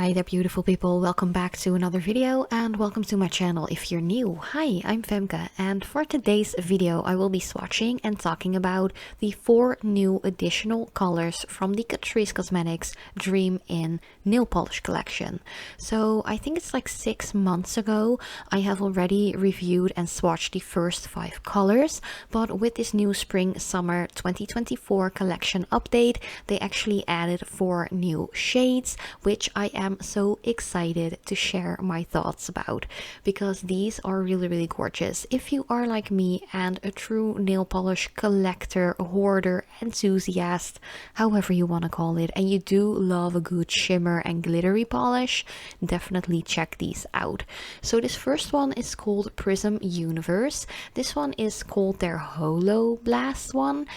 Hi there beautiful people, welcome back to another video and welcome to my channel if you're new. Hi, I'm Femke and for today's video I will be swatching and talking about the 4 new additional colors from the Catrice Cosmetics Dream In nail polish collection. So I think it's like 6 months ago I have already reviewed and swatched the first 5 colors, but with this new spring summer 2024 collection update they actually added 4 new shades, which I am so excited to share my thoughts about because these are really gorgeous. If you are like me and a true nail polish collector, hoarder, enthusiast, however you want to call it, and you do love a good shimmer and glittery polish, definitely check these out. So this first one is called Prism Universe. This one is called their Holo Blast one.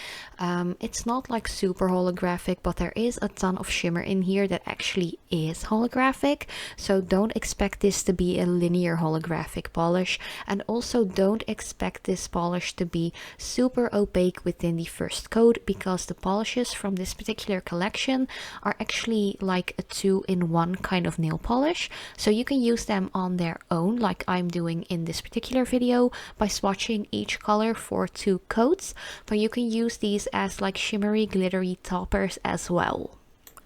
It's not like super holographic, but there is a ton of shimmer in here that actually is holographic, so don't expect this to be a linear holographic polish, and also don't expect this polish to be super opaque within the first coat, because the polishes from this particular collection are actually like a 2-in-1 kind of nail polish, so you can use them on their own like I'm doing in this particular video by swatching each color for 2 coats, but you can use these as like shimmery glittery toppers as well.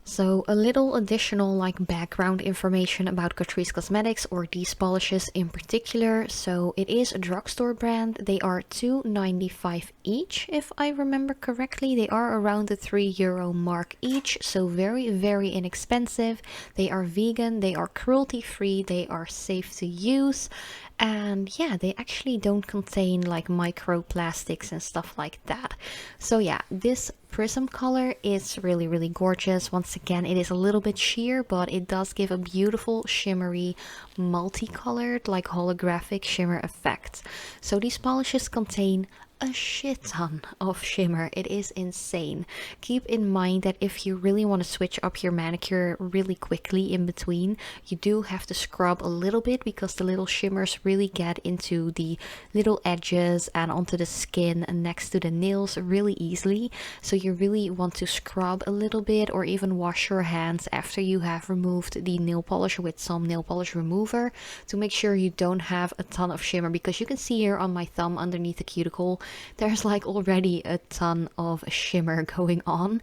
So a little additional like background information about Catrice Cosmetics, or these polishes in particular. So it is a drugstore brand. They are €2.95 each if I remember correctly. They are around the €3 mark each, so very inexpensive. They are vegan, they are cruelty free, they are safe to use, and yeah, they actually don't contain like microplastics and stuff like that. So yeah, this Prism color is really gorgeous. Once again, it is a little bit sheer, but it does give a beautiful shimmery multicolored like holographic shimmer effect. So these polishes contain a shit ton of shimmer. It is insane. Keep in mind that if you really want to switch up your manicure really quickly in between, you do have to scrub a little bit because the little shimmers really get into the little edges and onto the skin next to the nails really easily. So you really want to scrub a little bit, or even wash your hands after you have removed the nail polish with some nail polish remover to make sure you don't have a ton of shimmer, because you can see here on my thumb underneath the cuticle there's like already a ton of shimmer going on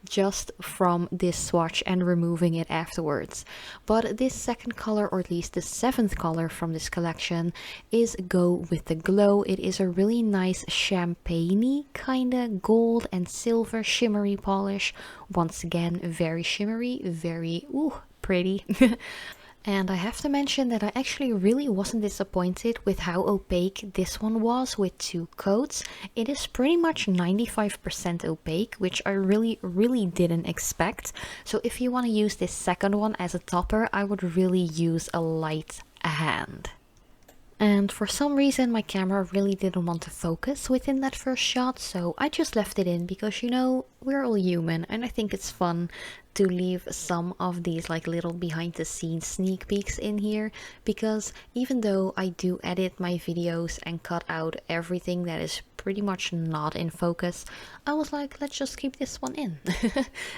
just from this swatch and removing it afterwards. But this second color, or at least the 7th color from this collection, is Go With The Glow. It is a really nice champagne-y kinda gold and silver shimmery polish. Once again, very shimmery, very pretty. And I have to mention that I actually really wasn't disappointed with how opaque this one was with 2 coats. It is pretty much 95% opaque, which I really didn't expect. So if you want to use this second one as a topper, I would really use a light hand. And for some reason my camera really didn't want to focus within that first shot, so I just left it in because, you know, we're all human and I think it's fun to leave some of these like little behind the scenes sneak peeks in here, because even though I do edit my videos and cut out everything that is pretty much not in focus, I was like, let's just keep this one in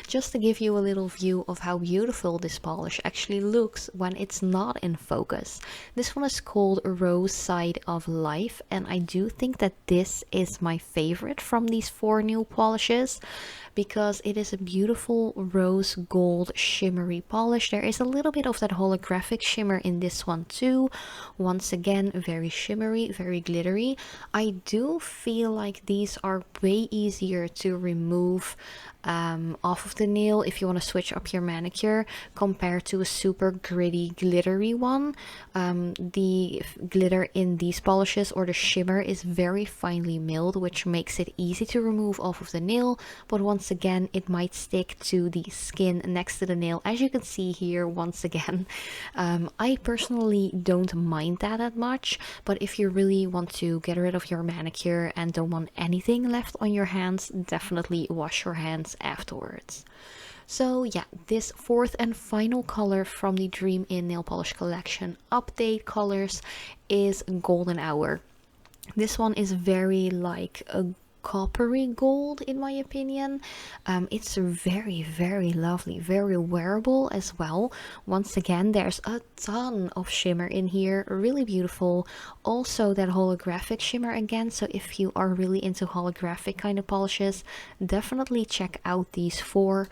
just to give you a little view of how beautiful this polish actually looks when it's not in focus. This one is called Rose Side of Life, and I do think that this is my favorite from these 4 new polishes because it is a beautiful rose gold shimmery polish. There is a little bit of that holographic shimmer in this one too. Once again, very shimmery, very glittery. I do feel like these are way easier to remove off of the nail if you want to switch up your manicure compared to a super gritty glittery one. The glitter in these polishes, or the shimmer, is very finely milled, which makes it easy to remove off of the nail, but once again it might stick to the skin next to the nail, as you can see here once again. I personally don't mind that much, but if you really want to get rid of your manicure and don't want anything left on your hands, definitely wash your hands afterwards. So yeah, this 4th and final color from the Dream In nail polish collection update colors is Golden Hour. This one is very like a coppery gold in my opinion. It's very lovely, very wearable as well. Once again, there's a ton of shimmer in here, really beautiful. Also that holographic shimmer again, so if you are really into holographic kind of polishes, definitely check out these four.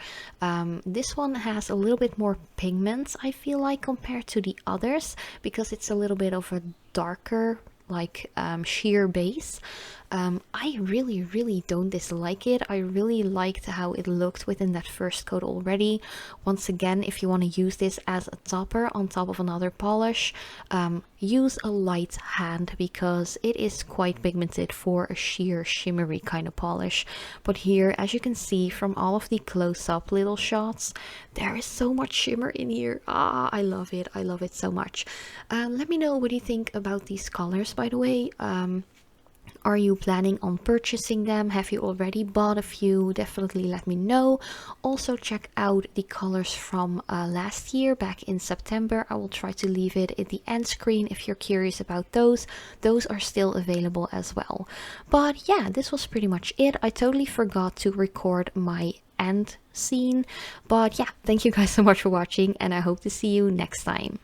This one has a little bit more pigments, I feel like, compared to the others, because it's a little bit of a darker like sheer base. I really don't dislike it. I really liked how it looked within that first coat already. Once again, if you want to use this as a topper on top of another polish, use a light hand because it is quite pigmented for a sheer shimmery kind of polish. But here, as you can see from all of the close-up little shots, there is so much shimmer in here. I love it. I love it so much. Let me know what you think about these colors, by the way. Are you planning on purchasing them? Have you already bought a few? Definitely let me know. Also check out the colors from last year, back in September. I will try to leave it at the end screen if you're curious about those. Those are still available as well. But yeah, this was pretty much it. I totally forgot to record my end scene. But yeah, thank you guys so much for watching, and I hope to see you next time.